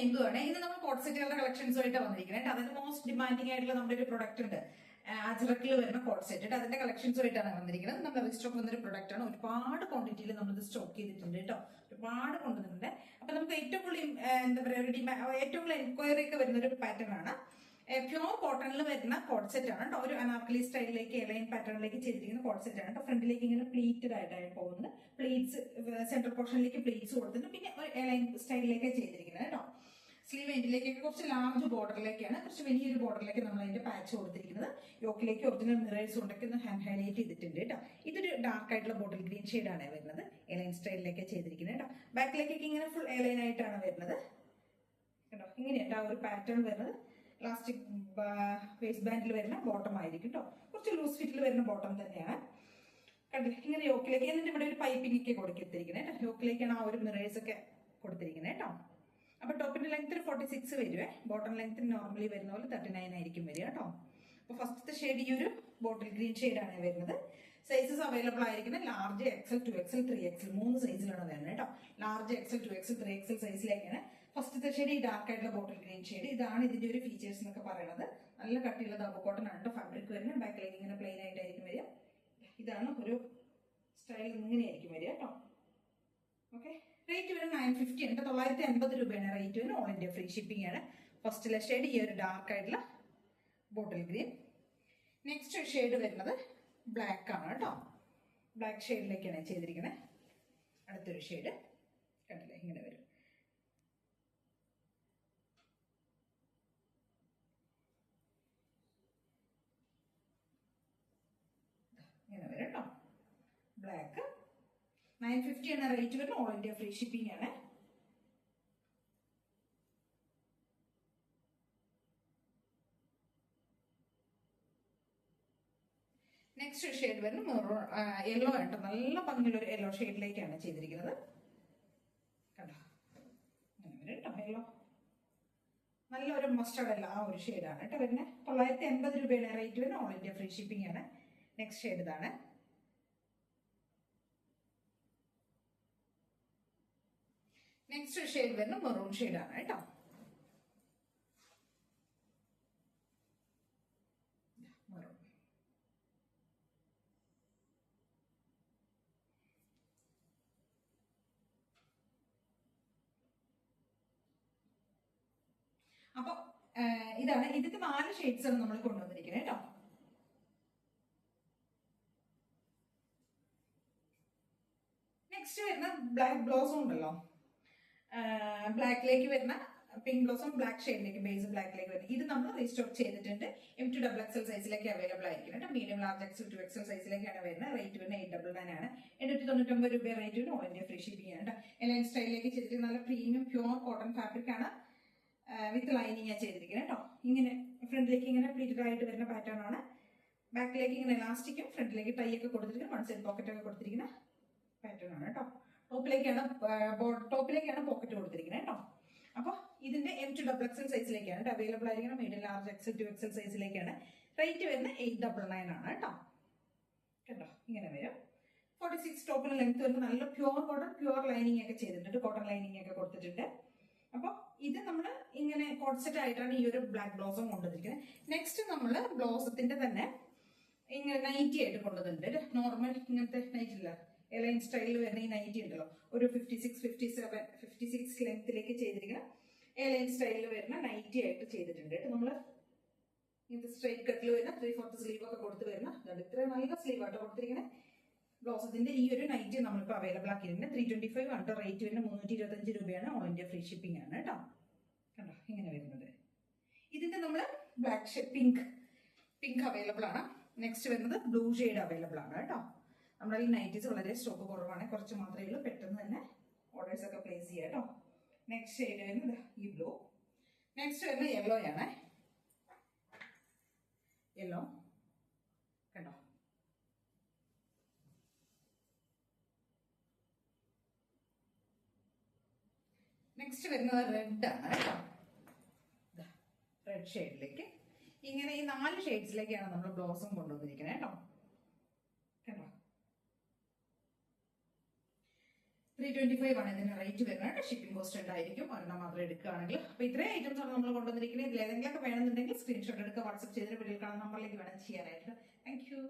എന്തുവാണ് ഇന്ന് നമ്മൾ കോട്ട് സെറ്റുകളുടെ കളക്ഷൻസുമായിട്ട് വന്നിരിക്കുന്നത്. അതിന് മോസ്റ്റ് ഡിമാൻഡിംഗ് ആയിട്ടുള്ള നമ്മുടെ ഒരു പ്രൊഡക്റ്റ് ഉണ്ട്, അജ്രക്കിൽ വരുന്ന കോട്ട് സെറ്റ്. അതിന്റെ കളക്ഷൻസുമായിട്ടാണ് വന്നിരിക്കുന്നത്. നമ്മൾ റീസ്റ്റോക്ക് വന്നൊരു പ്രൊഡക്റ്റ് ആണ്. ഒരുപാട് ക്വാണ്ടിറ്റിയിൽ നമ്മൾ സ്റ്റോക്ക് ചെയ്തിട്ടുണ്ട് കേട്ടോ, ഒരുപാട് കൊണ്ടുവന്നിട്ടുണ്ട്. അപ്പൊ നമുക്ക് ഏറ്റവും കൂടുതൽ എന്താ പറയുക ഏറ്റവും കൂടുതൽ എൻക്വയറി ഒക്കെ വരുന്ന ഒരു പാറ്റേൺ ആണ്. പ്യോർ കോട്ടണിൽ വരുന്ന കോട്ട് സെറ്റ് ആണ് കേട്ടോ. ഒരു അനാർക്കലി സ്റ്റൈലിലേക്ക് എലൈൻ പാറ്റേണിലേക്ക് ചെയ്തിരിക്കുന്ന കോട്ട് സെറ്റ് ആണ് കേട്ടോ. ഫ്രണ്ടിലേക്ക് ഇങ്ങനെ പ്ലീറ്റഡ് ആയിട്ടാണ് പോകുന്നത്. പ്ലീറ്റ്സ് സെൻട്രൽ പോർഷനിലേക്ക് പ്ലീറ്റ്സ് കൊടുത്തിട്ടുണ്ട്. പിന്നെ ഒരു എലൈൻ സ്റ്റൈലിലേക്ക് ചെയ്തിരിക്കുന്നത് കേട്ടോ. സ്ലീവ് എൻഡിലേക്കൊക്കെ കുറച്ച് ലാർജ് ബോർഡറിലേക്കാണ്, കുറച്ച് വലിയൊരു ബോർഡറിലേക്ക് നമ്മൾ അതിന്റെ പാച്ച് കൊടുത്തിരിക്കുന്നത്. യോക്കിലേക്ക് ഒറിജിനൽ മിറേഴ്സ് കൊണ്ടൊക്കെ ഒന്ന് ഹാൻഡ് ഹൈലൈറ്റ് ചെയ്തിട്ടുണ്ട് കേട്ടോ. ഇതൊരു ഡാർക്ക് ആയിട്ടുള്ള ബോട്ടിൽ ഗ്രീൻ ഷെയ്ഡാണ് വരുന്നത്. എലൈൻ സ്റ്റൈലിലേക്ക് ചെയ്തിരിക്കുന്നത് കേട്ടോ. ബാക്കിലേക്കൊക്കെ ഇങ്ങനെ ഫുൾ എലൈൻ ആയിട്ടാണ് വരുന്നത് കേട്ടോ. ഇങ്ങനെയായിട്ട് ആ ഒരു പാറ്റേൺ വരുന്നത്. പ്ലാസ്റ്റിക് വേസ്റ്റ് ബാൻഡിൽ വരുന്ന ബോട്ടം ആയിരിക്കും കേട്ടോ. കുറച്ച് ലൂസ് ഫിറ്റിൽ വരുന്ന ബോട്ടം തന്നെയാണ്. കണ്ടില്ലേ, ഇങ്ങനെ യോക്കിലേക്ക് എന്നിട്ട് ഇവിടെ ഒരു പൈപ്പിംഗ് ഒക്കെ കൊടുത്തിരിക്കുന്നത് കേട്ടോ. യോക്കിലേക്കാണ് ആ ഒരു മിറേഴ്സ് ഒക്കെ കൊടുത്തിരിക്കുന്നത് കേട്ടോ. അപ്പൊ ടോപ്പിന്റെ ലെങ്ത് 46 വരുവേ. ബോട്ടം ലെങ്ത് നോർമലി വരുന്ന പോലെ 39 ആയിരിക്കും വരിക കേട്ടോ. അപ്പൊ ഫസ്റ്റത്തെ ഷെയ്ഡ് ഈ ഒരു ബോട്ടിൽ ഗ്രീൻ ഷെയ്ഡാണ് വരുന്നത്. സൈസസ് അവൈലബിൾ ആയിരിക്കുന്നത് ലാർജ് എക്സൽ, 2XL, 3XL 3 സൈസിലാണ് വരുന്നത് കേട്ടോ. Large XL, 2XL, 3XL സൈസിലേക്കാണ്. ഫസ്റ്റത്തെ ഷെയ്ഡ് ഈ ഡാർക്ക് ആയിട്ടുള്ള ബോട്ടിൽ ഗ്രീൻ ഷെയ്ഡ്. ഇതാണ് ഇതിന്റെ ഒരു ഫീച്ചേഴ്സ് എന്നൊക്കെ പറയുന്നത്. നല്ല കട്ടിയുള്ള ദാബോ കോട്ടൺ ആണ് കേട്ടോ ഫാബ്രിക് വരുന്നത്. ബാക്കിലേക്ക് ഇങ്ങനെ പ്ലെയിൻ ആയിട്ടായിരിക്കും വരിക. ഇതാണ് ഒരു സ്റ്റൈൽ, ഇങ്ങനെയായിരിക്കും വരിക കേട്ടോ. ഓക്കെ, റേറ്റ് വരും 950 ഉണ്ട്. 950 രൂപയാണ് റേറ്റ് വരും. ഓൾ ഇന്ത്യ ഫ്രീ ഷിപ്പിംഗ് ആണ്. ഫസ്റ്റിലെ ഷെയ്ഡ് ഈ ഒരു ഡാർക്ക് ആയിട്ടുള്ള ബോട്ടിൽ ഗ്രീൻ. നെക്സ്റ്റ് ഷെയ്ഡ് വരുന്നത് ബ്ലാക്ക് ആണ് കേട്ടോ. ബ്ലാക്ക് ഷെയ്ഡിലേക്കാണ് ചെയ്തിരിക്കുന്നത്. അടുത്തൊരു ഷെയ്ഡ് കണ്ടില്ലേ, ഇങ്ങനെ വരും. ഇങ്ങനെ വരും കേട്ടോ. ബ്ലാക്ക് 950 ആണ് റേറ്റ് വരുന്നത്. ഓൾ ഇന്ത്യ ഫ്രീ ഷിപ്പിംഗ് ആണ്. നെക്സ്റ്റ് ഷെയ്ഡ് വരുന്നത് യെല്ലോ ആണ്. നല്ല ഭംഗിയുള്ള ഒരു യെല്ലോ ഷെയ്ഡിലേക്കാണ് ചെയ്തിരിക്കുന്നത് കണ്ടോ. അങ്ങനെ കേട്ടോ, യെല്ലോ നല്ലൊരു മസ്റ്റർഡ് അല്ല, ആ ഒരു ഷെയ്ഡാണ് കേട്ടോ വരുന്നത്. 980 രൂപയാണ് റേറ്റ് വരുന്നത്. ഓൾ ഇന്ത്യ ഫ്രീ ഷിപ്പിംഗ് ആണ്. നെക്സ്റ്റ് ഷെയ്ഡ് ഇതാണ്. നെക്സ്റ്റ് ഷെയ്ഡ് വരുന്നത് മെറൂൺ ഷെയ്ഡാണ് കേട്ടോ. മെറൂൺ. അപ്പൊ ഇതാണ് ഇതിന്റെ 4 ഷെയ്ഡ്സ് ആണ് നമ്മൾ കൊണ്ടുവന്നിരിക്കുന്നത് കേട്ടോ. നെക്സ്റ്റ് വരുന്ന ബ്ലാക്ക് ബ്ലൗസും ഉണ്ടല്ലോ. ബ്ലാക്കിലേക്ക് വരുന്ന പിങ്ക് ബ്ലൗസും ബ്ലാക്ക് ഷെയ്ഡിലേക്ക് ബേസ് ബ്ലാക്കിലേക്ക് വരുന്നത്. ഇത് നമ്മൾ റീസ്റ്റോക്ക് ചെയ്തിട്ടുണ്ട്. M2XL സൈസിലേക്ക് അവൈലബിൾ ആയിരിക്കും കേട്ടോ. മീഡിയം ലാർജ് XL, 2XL സൈസിലേക്കാണ് വരുന്നത്. റേറ്റ് വരുന്നത് 899 ആണ്. 899 രൂപ റേറ്റ് വരുന്നത്. ഓൾ ഇന്ത്യ ഫ്രീ ഷിപ്പിംഗ് ആണ് കേട്ടോ. എലൈൻ സ്റ്റൈലിലേക്ക് ചെയ്തിട്ട് നല്ല പ്രീമിയം പ്യൂർ കോട്ടൺ ഫാബ്രിക് ആണ്. വിത്ത് ലൈനിങ് ചെയ്തിരിക്കുന്നത് കേട്ടോ. ഇങ്ങനെ ഫ്രണ്ടിലേക്ക് ഇങ്ങനെ പ്ലീറ്റഡ് ആയിട്ട് വരുന്ന പാറ്റേൺ ആണ്. ബാക്കിലേക്ക് ഇങ്ങനെ എലാസ്റ്റിക്കും ഫ്രണ്ടിലേക്ക് ടൈ ഒക്കെ കൊടുത്തിരിക്കുന്നത്, വൺ സൈഡ് പോക്കറ്റ് ഒക്കെ കൊടുത്തിരിക്കുന്ന പാറ്റേൺ ആണ് കേട്ടോ. ടോപ്പിലേക്കാണ് പോക്കറ്റ് കൊടുത്തിരിക്കുന്നത് കേട്ടോ. അപ്പൊ ഇതിന്റെ M2XL സൈസിലേക്കാണ് അവൈലബിൾ ആയിരിക്കണം. മീഡിയം ലാർജ് XL, 2XL സൈസിലേക്കാണ്. റേറ്റ് വരുന്നത് 899 ആണ് കേട്ടോ. കേട്ടോ, ഇങ്ങനെ വരും. 46 ടോപ്പിന് ലെങ്ത് വരുന്നത്. നല്ല പ്യൂർ കോട്ടൺ, പ്യൂർ ലൈനിങ് ഒക്കെ ചെയ്തിട്ടുണ്ട്. കോട്ടൺ ലൈനിങ് ഒക്കെ കൊടുത്തിട്ടുണ്ട്. അപ്പൊ ഇത് നമ്മൾ ഇങ്ങനെ കോട്ട് സെറ്റ് ആയിട്ടാണ് ഈ ഒരു ബ്ലാക്ക് ബ്ലൗസും കൊണ്ടുവന്നിരിക്കുന്നത്. നെക്സ്റ്റ് നമ്മൾ ബ്ലൗസത്തിന്റെ തന്നെ ഇങ്ങനെ നൈറ്റി ആയിട്ട് കൊണ്ടുവന്നിട്ടുണ്ട്. നോർമൽ ഇങ്ങനത്തെ നൈറ്റ് ഇല്ല, എലൈൻ സ്റ്റൈലിൽ വരുന്ന ഈ നൈറ്റി ഉണ്ടല്ലോ, ഒരു 56 ലെങ്ത്തിലേക്ക് ചെയ്തിരിക്കുന്ന എലൈൻ സ്റ്റൈലിൽ വരുന്ന നൈറ്റി ആയിട്ട് ചെയ്തിട്ടുണ്ട് കേട്ടോ. നമ്മള് ഇങ്ങനത്തെ സ്ട്രൈറ്റ് കട്ടിൽ വരുന്ന 3/4 സ്ലീവ് ഒക്കെ കൊടുത്ത് വരുന്ന ഇത്ര നല്ല സ്ലീവ് ആട്ടോ കൊടുത്തിരിക്കുന്നത്. ബ്ലൗസത്തിന്റെ ഈ ഒരു നൈറ്റി നമ്മളിപ്പോൾ അവൈലബിൾ ആക്കിയിട്ടുണ്ട്. 325 ആണ് റേറ്റ് വരുന്നത്. 325 രൂപയാണ്. ഓൾ ഇന്ത്യ ഫ്രീ ഷിപ്പിംഗ് ആണ് കേട്ടോ. കണ്ടോ, ഇങ്ങനെ വരുന്നത്. ഇതിന്റെ നമ്മൾ ബ്ലാക്ക് പിങ്ക് അവൈലബിൾ ആണ്. നെക്സ്റ്റ് വരുന്നത് ബ്ലൂ ഷെയ്ഡ് അവൈലബിൾ ആണ് കേട്ടോ. നമ്മുടെ ഈ നൈറ്റീസ് വളരെ സ്റ്റോക്ക് കുറവാണ്, കുറച്ച് മാത്രമേ ഉള്ളൂ. പെട്ടെന്ന് തന്നെ ഓർഡേഴ്സ് ഒക്കെ പ്ലേസ് ചെയ്യാം കേട്ടോ. നെക്സ്റ്റ് ഷെയ്ഡ് വരുന്നത് ഈ ബ്ലൂ. നെക്സ്റ്റ് വരുന്നത് യെല്ലോ ആണ്. യെല്ലോ കണ്ടോ. നെക്സ്റ്റ് വരുന്നത് റെഡ് ആണ് കേട്ടോ. റെഡ് ഷെയ്ഡിലേക്ക് ഇങ്ങനെ ഈ 4 ഷെയ്ഡ്സിലേക്കാണ് നമ്മൾ ബ്ലൗസും കൊണ്ടുവന്നിരിക്കുന്നത് കേട്ടോ. കണ്ടോ, 325 ആണ് ഇതിന് റേറ്റ് വരുന്നത്. ഷിപ്പിംഗ് കോസ്റ്റ് ഉണ്ടായിരിക്കും ഒരെണ്ണം മാത്രം എടുക്കുകയാണെങ്കിൽ. അപ്പൊ ഇത്രയും ഐറ്റംസ് ആണ് നമ്മൾ കൊണ്ടുവന്നിരിക്കുന്നത്. ഇതിൽ ഏതെങ്കിലുമൊക്കെ വേണമെന്നുണ്ടെങ്കിൽ സ്ക്രീൻഷോട്ട് എടുക്കുക, വാട്സ്ആപ്പ് ചെയ്തിട്ട് വീഡിയോ കാണുന്ന നമ്പറിലേക്ക് വേണം ചെയ്യാനായിട്ട്. Thank you.